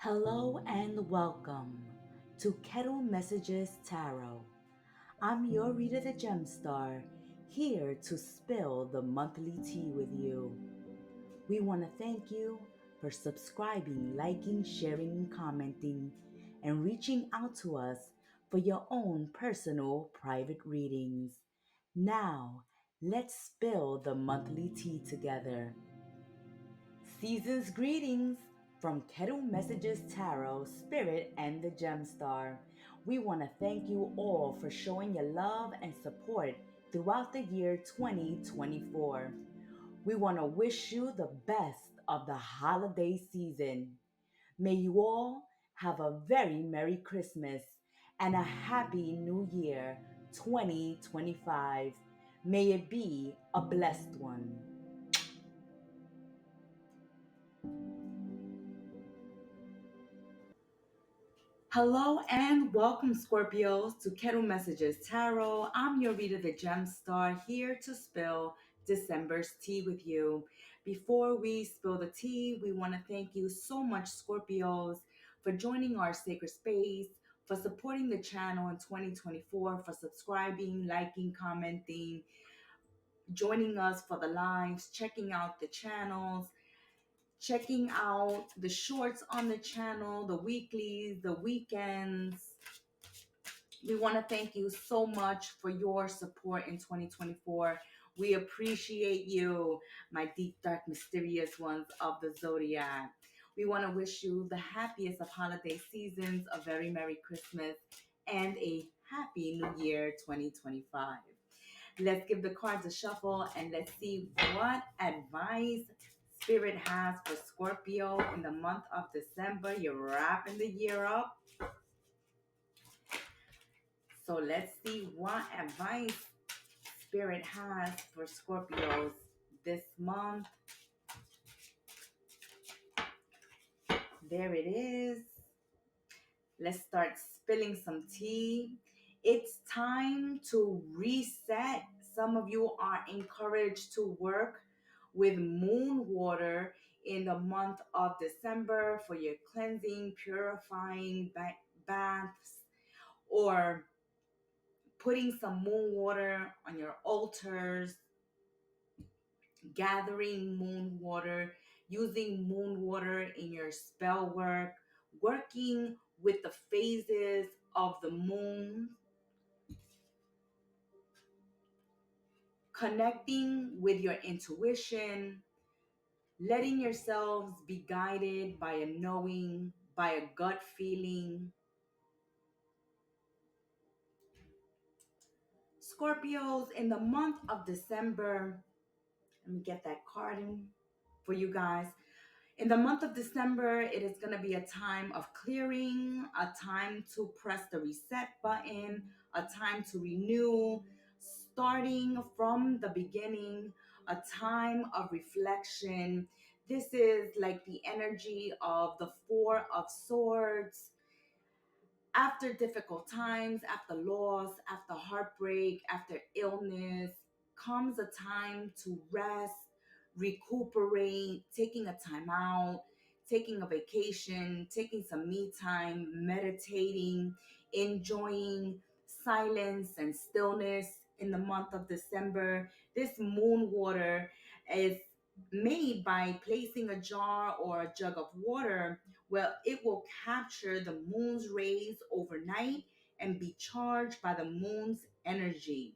Hello and welcome to Kettle Messages Tarot. I'm your reader, the Gemstar, here to spill the monthly tea with you. We want to thank you for subscribing, liking, sharing, and commenting, and reaching out to us for your own personal private readings. Now, let's spill the monthly tea together. Season's greetings from Kettle Messages Tarot, Spirit, and the Gemstar. We want to thank you all for showing your love and support throughout the year 2024. We want to wish you the best of the holiday season. May you all have a very Merry Christmas and a Happy New Year 2025. May it be a blessed one. Hello and welcome, Scorpios, to Kettle Messages Tarot. I'm your reader, the Gemstar, here to spill December's tea with you. Before we spill the tea, we want to thank you so much, Scorpios, for joining our sacred space, for supporting the channel in 2024, for subscribing, liking, commenting, joining us for the lives, checking out the channels, checking out the shorts on the channel, the weeklies, the weekends. We want to thank you so much for your support in 2024. We appreciate you, my deep, dark, mysterious ones of the zodiac. We want to wish you the happiest of holiday seasons, a very Merry Christmas, and a Happy New Year 2025. Let's give the cards a shuffle and let's see what advice Spirit has for Scorpio in the month of December. You're wrapping the year up. So let's see what advice Spirit has for Scorpios this month. There it is. Let's start spilling some tea. It's time to reset. Some of you are encouraged to work with moon water in the month of December for your cleansing, purifying baths, or putting some moon water on your altars, gathering moon water, using moon water in your spell work, working with the phases of the moon, connecting with your intuition, letting yourselves be guided by a knowing, by a gut feeling. Scorpios, in the month of December, let me get that card in for you guys. In the month of December, it is going to be a time of clearing, a time to press the reset button, a time to renew, starting from the beginning, a time of reflection. This is like the energy of the Four of Swords. After difficult times, after loss, after heartbreak, after illness, comes a time to rest, recuperate, taking a time out, taking a vacation, taking some me time, meditating, enjoying silence and stillness in the month of December. This moon water is made by placing a jar or a jug of water. Well, it will capture the moon's rays overnight and be charged by the moon's energy.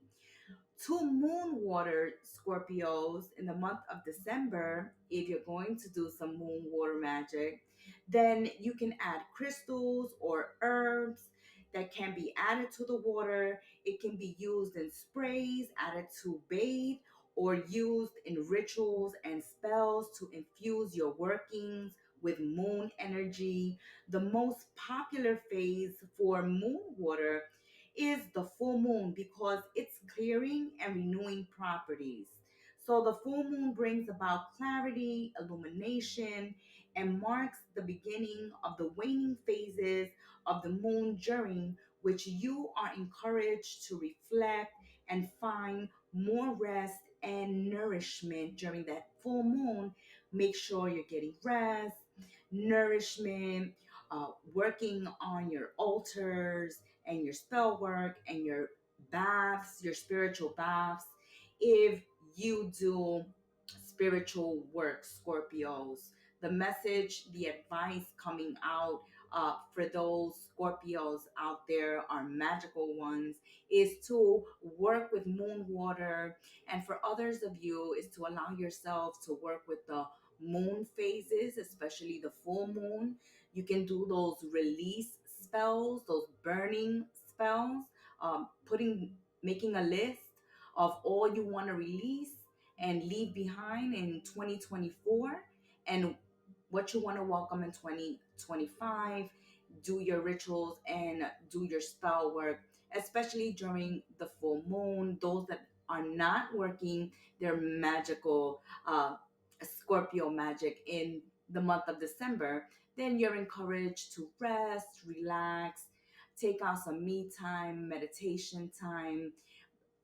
To moon water, Scorpios, in the month of December, if you're going to do some moon water magic, then you can add crystals or herbs that can be added to the water. It can be used in sprays, added to bathe, or used in rituals and spells to infuse your workings with moon energy. The most popular phase for moon water is the full moon because it's clearing and renewing properties. So the full moon brings about clarity, illumination, and marks the beginning of the waning phases of the moon, during which you are encouraged to reflect and find more rest and nourishment during that full moon. Make sure you're getting rest, nourishment, working on your altars and your spell work and your baths, your spiritual baths. If you do spiritual work, Scorpios, the message, the advice coming out for those Scorpios out there, are magical ones, is to work with moon water. And for others of you, is to allow yourself to work with the moon phases, especially the full moon. You can do those release spells, those burning spells, putting, making a list of all you want to release and leave behind in 2024, and what you want to welcome in 2025. Do your rituals and do your spell work, especially during the full moon. Those that are not working their magical Scorpio magic in the month of December, then you're encouraged to rest, relax, take out some me time, meditation time,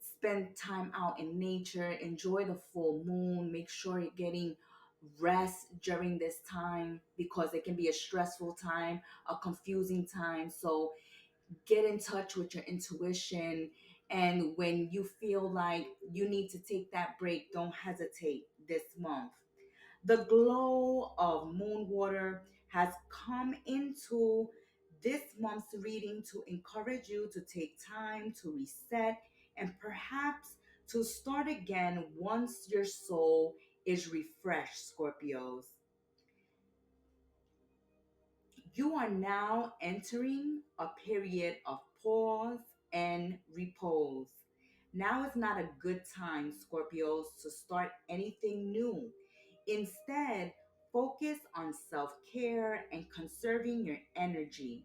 spend time out in nature, enjoy the full moon, make sure you're getting rest during this time because it can be a stressful time, a confusing time. So get in touch with your intuition. And when you feel like you need to take that break, don't hesitate this month. The glow of moon water has come into this month's reading to encourage you to take time to reset and perhaps to start again once your soul is refreshed, Scorpios. You are now entering a period of pause and repose. Now is not a good time, Scorpios, to start anything new. Instead, focus on self care and conserving your energy.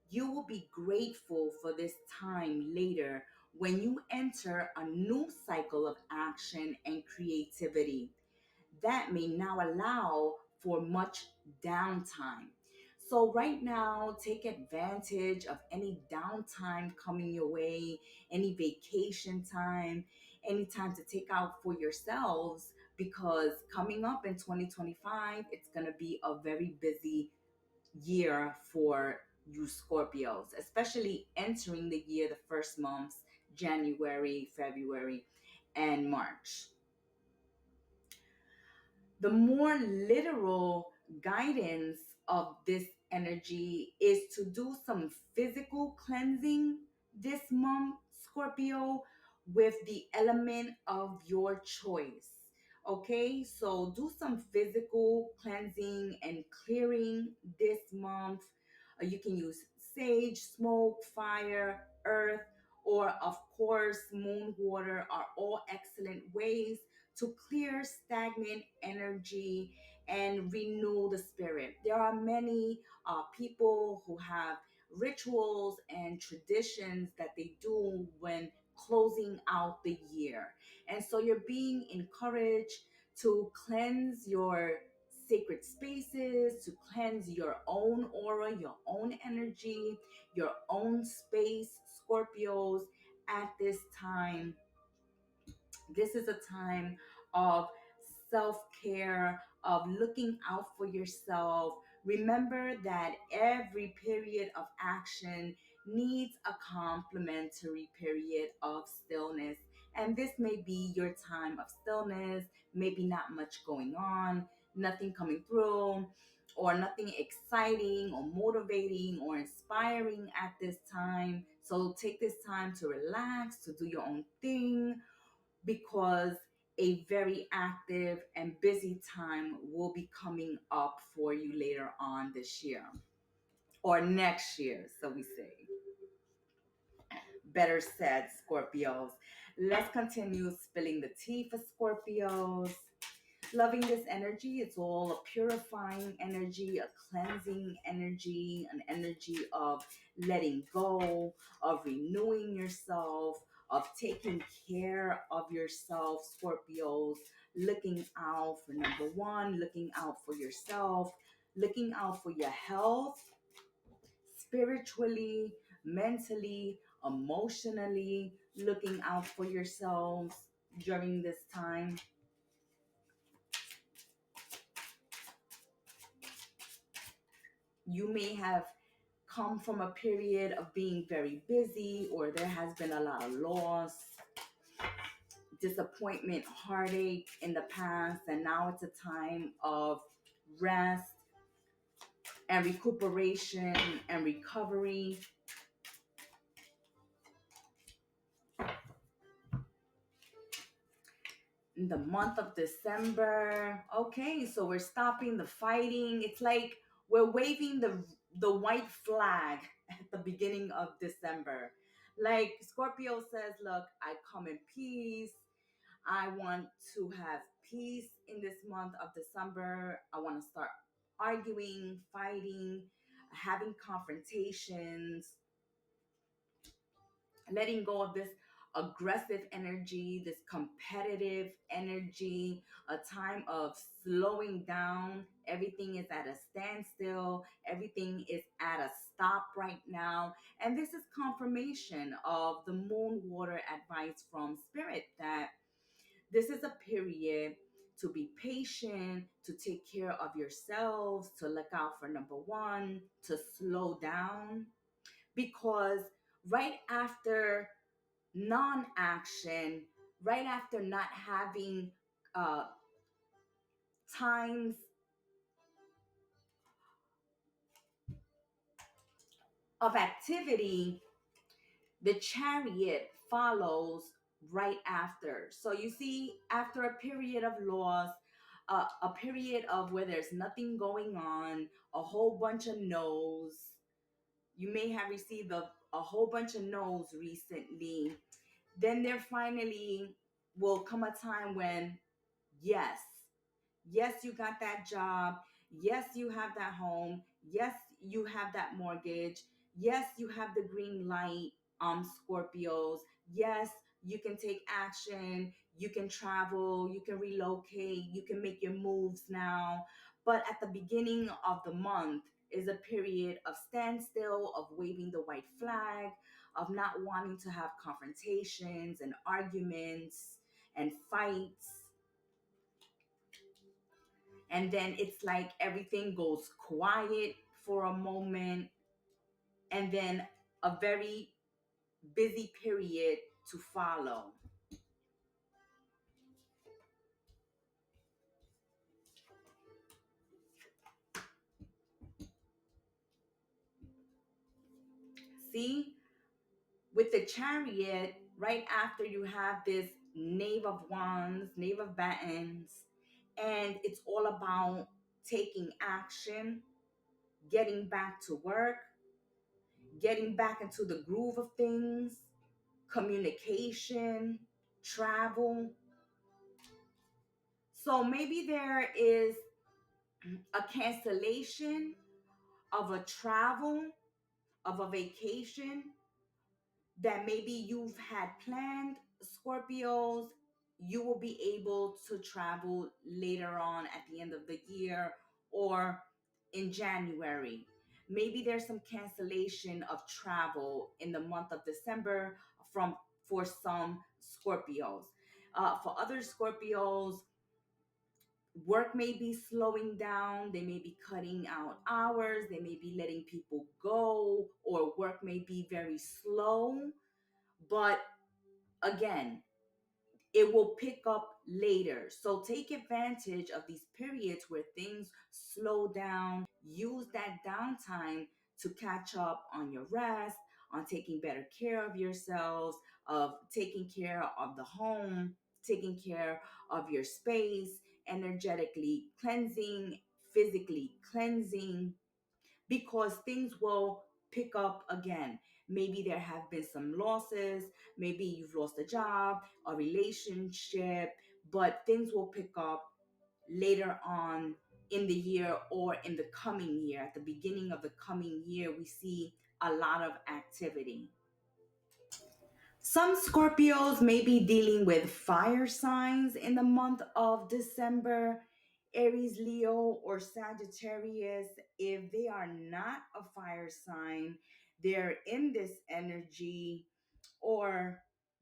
You will be grateful for this time later when you enter a new cycle of action and creativity that may now allow for much downtime. So, right now, take advantage of any downtime coming your way, any vacation time, any time to take out for yourselves, because coming up in 2025, it's going to be a very busy year for you Scorpios, especially entering the year, the first months, January, February, and March. The more literal guidance of this energy is to do some physical cleansing this month, Scorpio, with the element of your choice. Okay, so do some physical cleansing and clearing this month. You can use sage, smoke, fire, earth, or of course, moon water are all excellent ways to clear stagnant energy and renew the spirit. There are many people who have rituals and traditions that they do when closing out the year. And so you're being encouraged to cleanse your sacred spaces, to cleanse your own aura, your own energy, your own space, Scorpios, at this time. This is a time of self care, of looking out for yourself. Remember that every period of action needs a complementary period of stillness. And this may be your time of stillness, maybe not much going on, nothing coming through, or nothing exciting or motivating or inspiring at this time. So take this time to relax, to do your own thing, because a very active and busy time will be coming up for you later on this year or next year, so we say. Better said, Scorpios. Let's continue spilling the tea for Scorpios. Loving this energy, it's all a purifying energy, a cleansing energy, an energy of letting go, of renewing yourself, of taking care of yourself, Scorpios, looking out for number one, looking out for yourself, looking out for your health, spiritually, mentally, emotionally, looking out for yourselves during this time. You may have come from a period of being very busy, or there has been a lot of loss, disappointment, heartache in the past, and now it's a time of rest and recuperation and recovery. In the month of December, okay, so we're stopping the fighting. It's like we're waving the white flag at the beginning of December. Like Scorpio says, look, I come in peace. I want to have peace in this month of December. I want to start arguing, fighting, having confrontations, letting go of this aggressive energy, this competitive energy, a time of slowing down. Everything is at a standstill, everything is at a stop right now. And this is confirmation of the moon water advice from spirit that this is a period to be patient, to take care of yourselves, to look out for number one, to slow down. Because right after non action, right after not having uh, times of activity, the chariot follows right after. So you see, after a period of loss, a period of where there's nothing going on, a whole bunch of no's. You may have received a whole bunch of no's recently. Then there finally will come a time when, yes, yes, you got that job. Yes, you have that home. Yes, you have that mortgage. Yes, you have the green light, Scorpios. Yes, you can take action. You can travel. You can relocate. You can make your moves now. But at the beginning of the month is a period of standstill, of waving the white flag, of not wanting to have confrontations and arguments and fights. And then it's like everything goes quiet for a moment, and then a very busy period to follow. See, with the chariot, right after you have this knave of wands, knave of batons, and it's all about taking action, getting back to work, getting back into the groove of things, communication, travel. So maybe there is a cancellation of a travel, of a vacation that maybe you've had planned, Scorpios. You will be able to travel later on at the end of the year or in January. Maybe there's some cancellation of travel in the month of December from for some Scorpios. For other Scorpios, work may be slowing down, they may be cutting out hours, they may be letting people go, or work may be very slow. But again, it will pick up later. So take advantage of these periods where things slow down. Use that downtime to catch up on your rest, on taking better care of yourselves, of taking care of the home, taking care of your space, energetically cleansing, physically cleansing, because things will pick up again. Maybe there have been some losses, maybe you've lost a job, a relationship, but things will pick up later on in the year or in the coming year. At the beginning of the coming year, we see a lot of activity. Some Scorpios may be dealing with fire signs in the month of December. Aries, Leo, or Sagittarius, if they are not a fire sign, they're in this energy or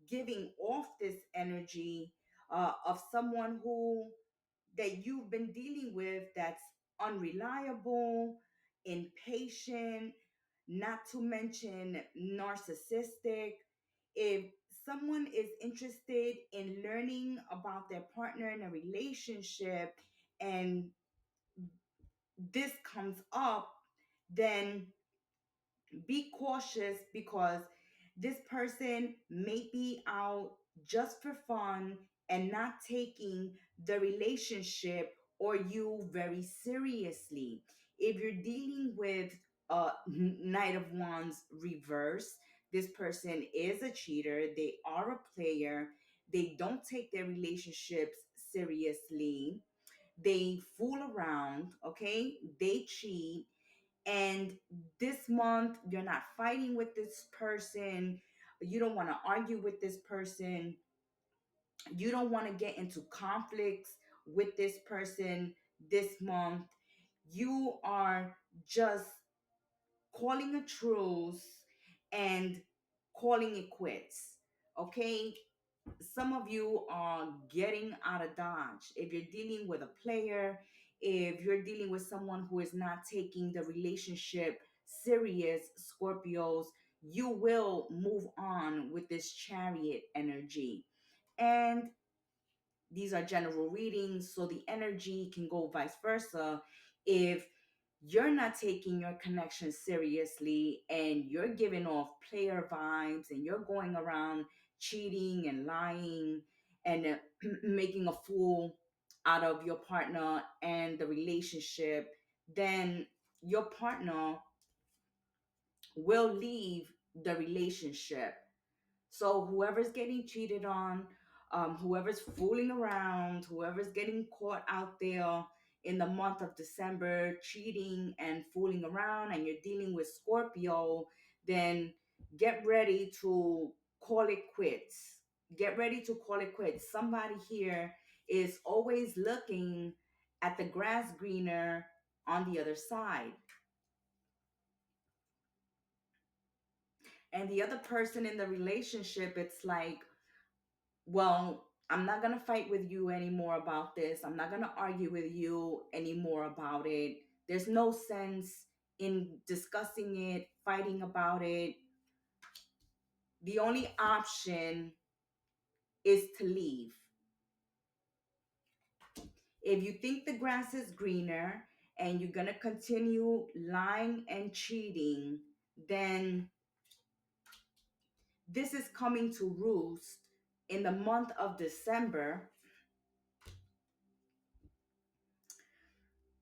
giving off this energy of someone who that you've been dealing with that's unreliable, impatient, not to mention narcissistic. If someone is interested in learning about their partner in a relationship and this comes up, then be cautious because this person may be out just for fun and not taking the relationship or you very seriously. If you're dealing with Knight of Wands reverse, this person is a cheater, they are a player, they don't take their relationships seriously, they fool around, okay? They cheat, and this month you're not fighting with this person, you don't want to argue with this person, you don't want to get into conflicts with this person this month. You are just calling a truce and calling it quits, okay? Some of you are getting out of dodge. If you're dealing with a player, if you're dealing with someone who is not taking the relationship serious, Scorpios, you will move on with this chariot energy. And these are general readings, so the energy can go vice versa. If you're not taking your connection seriously and you're giving off player vibes and you're going around cheating and lying and making a fool out of your partner and the relationship, then your partner will leave the relationship. So whoever's getting cheated on, whoever's fooling around, whoever's getting caught out there in the month of December cheating and fooling around, and you're dealing with Scorpio, then get ready to call it quits. Get ready to call it quits. Somebody here is always looking at the grass greener on the other side. And the other person in the relationship, it's like, well, I'm not going to fight with you anymore about this. I'm not going to argue with you anymore about it. There's no sense in discussing it, fighting about it. The only option is to leave. If you think the grass is greener and you're going to continue lying and cheating, then this is coming to roost in the month of December.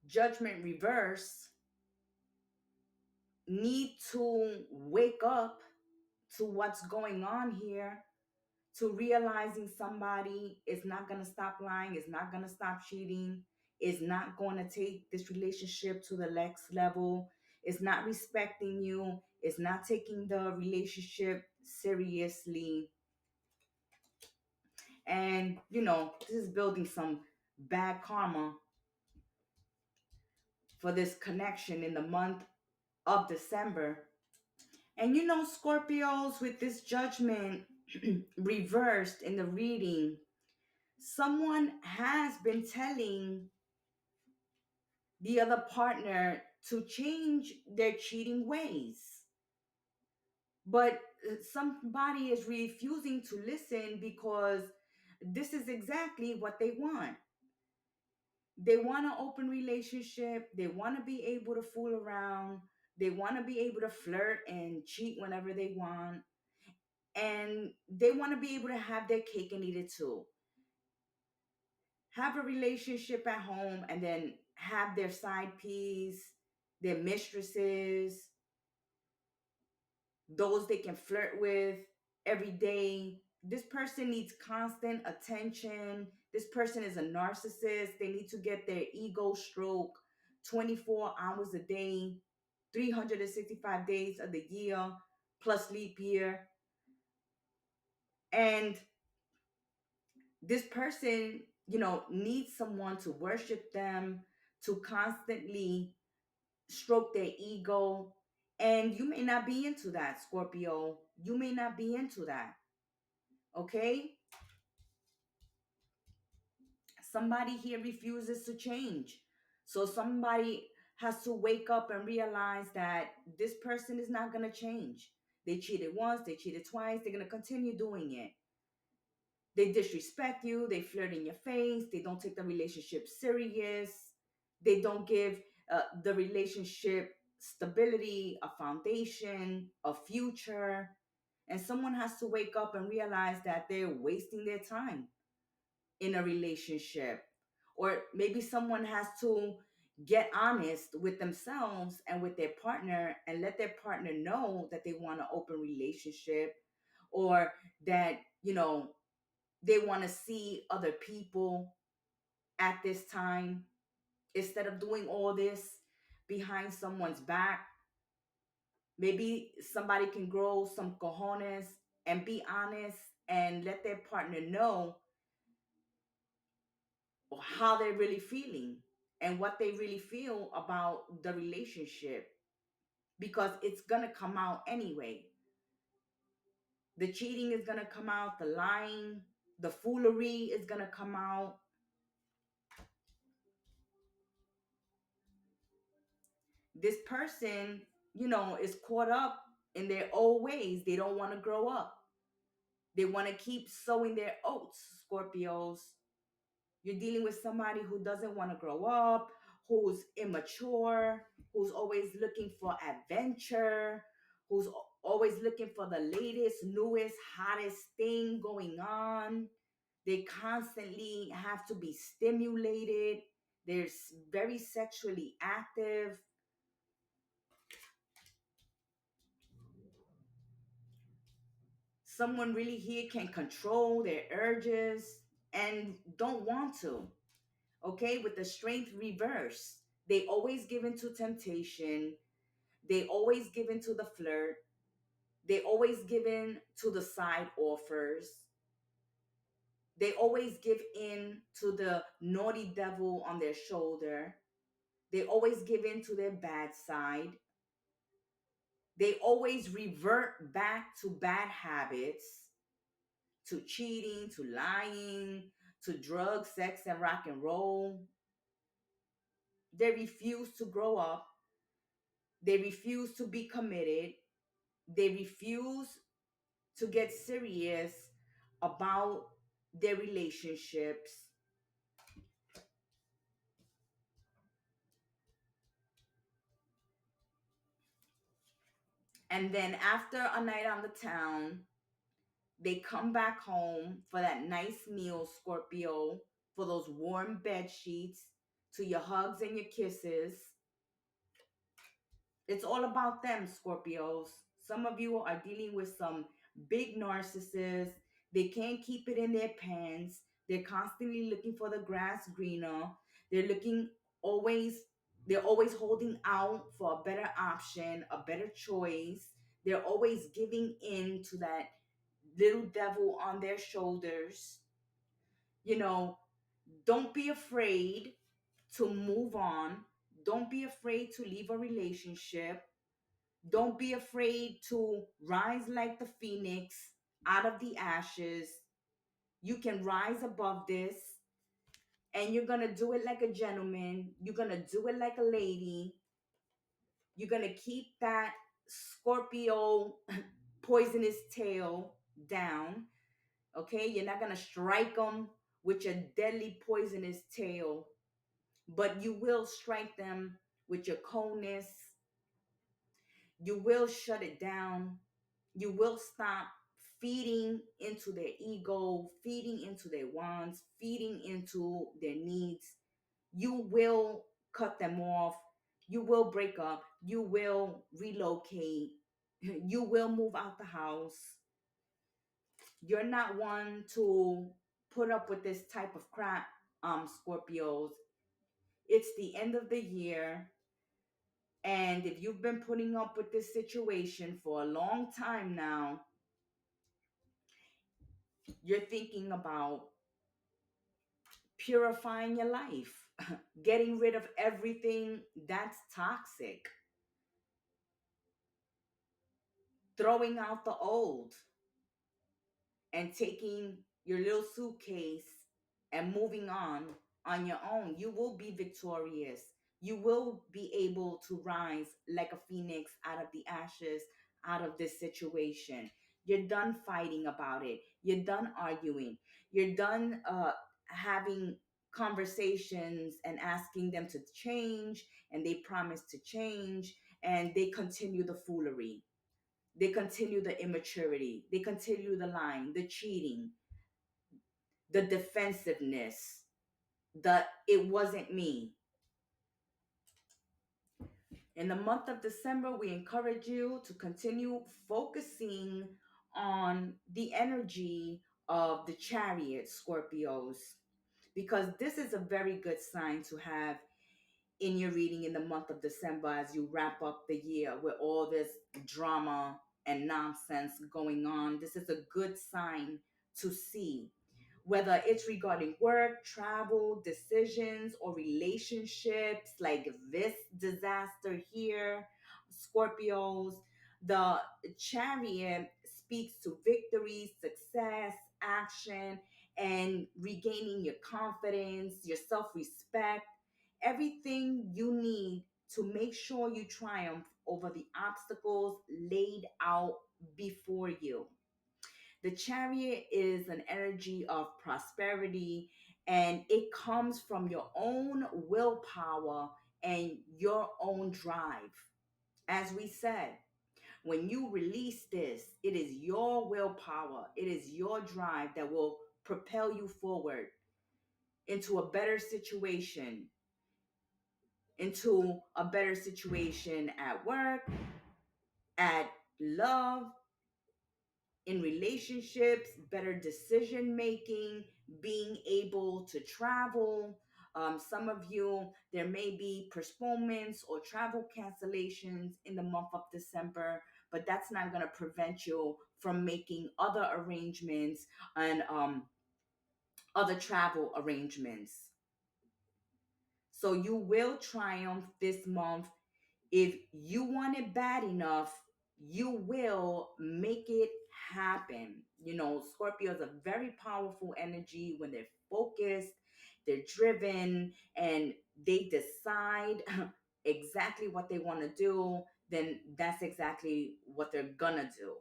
Judgment reverse need to wake up to what's going on here, to realizing somebody is not going to stop lying, is not going to stop cheating, is not going to take this relationship to the next level, is not respecting you, is not taking the relationship seriously. And, this is building some bad karma for this connection in the month of December. And Scorpios, with this judgment reversed in the reading, someone has been telling the other partner to change their cheating ways. But somebody is refusing to listen because this is exactly what they want. They want an open relationship. They want to be able to fool around. They want to be able to flirt and cheat whenever they want. And they want to be able to have their cake and eat it too. Have a relationship at home and then have their side piece, their mistresses, those they can flirt with every day. This person needs constant attention. This person is a narcissist. They need to get their ego stroke 24 hours a day, 365 days of the year, plus leap year. And this person, needs someone to worship them, to constantly stroke their ego. And you may not be into that, Scorpio. You may not be into that. Okay? Somebody here refuses to change. So somebody has to wake up and realize that this person is not going to change. They cheated once, they cheated twice, they're going to continue doing it. They disrespect you, they flirt in your face, they don't take the relationship serious, they don't give the relationship stability, a foundation, a future. And someone has to wake up and realize that they're wasting their time in a relationship. Or maybe someone has to get honest with themselves and with their partner and let their partner know that they want an open relationship, or that, they want to see other people at this time instead of doing all this behind someone's back. Maybe somebody can grow some cojones and be honest and let their partner know how they're really feeling and what they really feel about the relationship, because it's going to come out anyway. The cheating is going to come out, the lying, the foolery is going to come out. This person, is caught up in their old ways. They don't want to grow up. They want to keep sowing their oats, Scorpios. You're dealing with somebody who doesn't want to grow up, who's immature, who's always looking for adventure, who's always looking for the latest, newest, hottest thing going on. They constantly have to be stimulated. They're very sexually active. Someone really here can control their urges and don't want to. Okay, with the strength reverse, they always give into temptation, they always give into the flirt, they always give in to the side offers, they always give in to the naughty devil on their shoulder, they always give in to their bad side, they always revert back to bad habits, to cheating, to lying, to drugs, sex, and rock and roll. They refuse to grow up. They refuse to be committed. They refuse to get serious about their relationships. And then after a night on the town, they come back home for that nice meal, Scorpio, for those warm bed sheets, to your hugs and your kisses. It's all about them, Scorpios. Some of you are dealing with some big narcissists. They can't keep it in their pants. They're constantly looking for the grass greener. They're looking always, they're always holding out for a better option, a better choice. They're always giving in to that little devil on their shoulders. You know, don't be afraid to move on. Don't be afraid to leave a relationship. Don't be afraid to rise like the phoenix out of the ashes. You can rise above this, and you're going to do it like a gentleman. You're going to do it like a lady. You're going to keep that Scorpio poisonous tail down. Okay? You're not going to strike them with your deadly poisonous tail, but you will strike them with your coldness. You will shut it down. You will stop feeding into their ego, feeding into their wants, feeding into their needs. You will cut them off. You will break up. You will relocate. You will move out the house. You're not one to put up with this type of crap, Scorpios. It's the end of the year. And if you've been putting up with this situation for a long time now, you're thinking about purifying your life, getting rid of everything that's toxic, throwing out the old, and taking your little suitcase and moving on your own. You will be victorious. You will be able to rise like a phoenix out of the ashes, out of this situation. You're done fighting about it. You're done arguing. You're done having conversations and asking them to change, and they promise to change, and they continue the foolery. They continue the immaturity. They continue the lying, the cheating, the defensiveness, the it wasn't me. In the month of December, we encourage you to continue focusing on the energy of the chariot, Scorpios, because this is a very good sign to have in your reading in the month of December as you wrap up the year with all this drama and nonsense going on. This is a good sign to see, whether it's regarding work, travel, decisions, or relationships, like this disaster here, Scorpios. The chariot speaks to victory, success, action, and regaining your confidence, your self respect, everything you need to make sure you triumph over the obstacles laid out before you. The chariot is an energy of prosperity, and it comes from your own willpower and your own drive. As we said, when you release this, it is your willpower, it is your drive that will propel you forward into a better situation, into a better situation at work, at love, in relationships, better decision making, being able to travel. Some of you, there may be postponements or travel cancellations in the month of December, but that's not going to prevent you from making other arrangements and other travel arrangements. So you will triumph this month. If you want it bad enough, you will make it happen. You know, Scorpio is a very powerful energy when they're focused, they're driven, and they decide exactly what they want to do, then that's exactly what they're gonna do.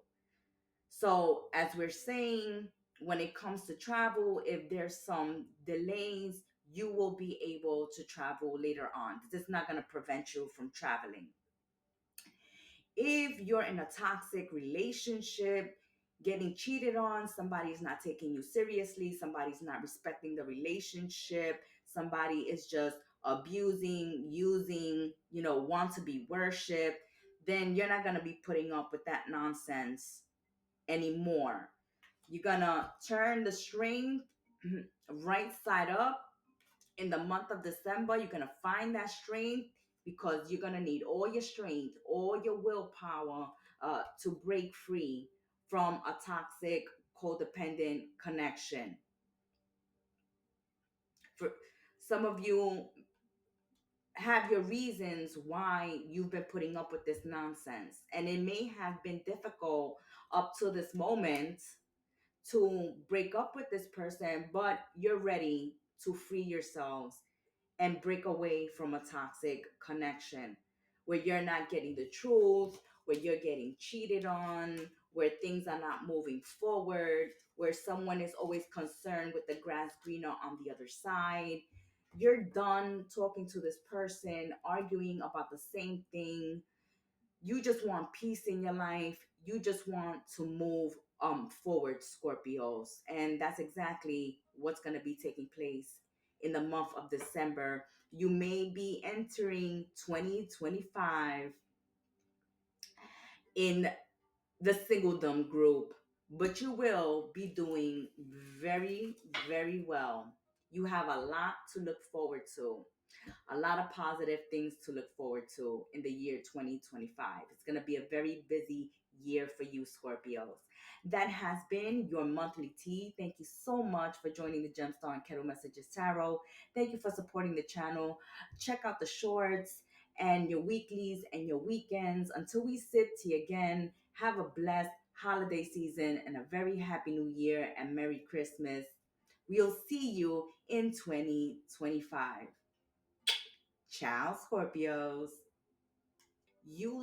So, as we're saying, when it comes to travel, if there's some delays, you will be able to travel later on. This is not going to prevent you from traveling. If you're in a toxic relationship, getting cheated on, somebody's not taking you seriously, somebody's not respecting the relationship, somebody is just abusing, using, want to be worshiped, then you're not going to be putting up with that nonsense anymore. You're going to turn the string right side up in the month of December. You're going to find that strength because you're going to need all your strength, all your willpower to break free from a toxic, codependent connection. For some of you, have your reasons why you've been putting up with this nonsense, and it may have been difficult up to this moment to break up with this person, but you're ready to free yourselves and break away from a toxic connection where you're not getting the truth, where you're getting cheated on, where things are not moving forward, where someone is always concerned with the grass greener on the other side. You're done talking to this person, arguing about the same thing. You just want peace in your life. You just want to move forward, Scorpios. And that's exactly what's going to be taking place in the month of December. You may be entering 2025 in the singledom group, but you will be doing very, very well. You have a lot to look forward to, a lot of positive things to look forward to in the year 2025. It's going to be a very busy year for you, Scorpios. That has been your monthly tea. Thank you so much for joining the Gemstar and Kettle Messages Tarot. Thank you for supporting the channel. Check out the shorts and your weeklies and your weekends. Until we sit tea again, have a blessed holiday season and a very happy new year and Merry Christmas. We'll see you in 2025. Ciao, Scorpios. You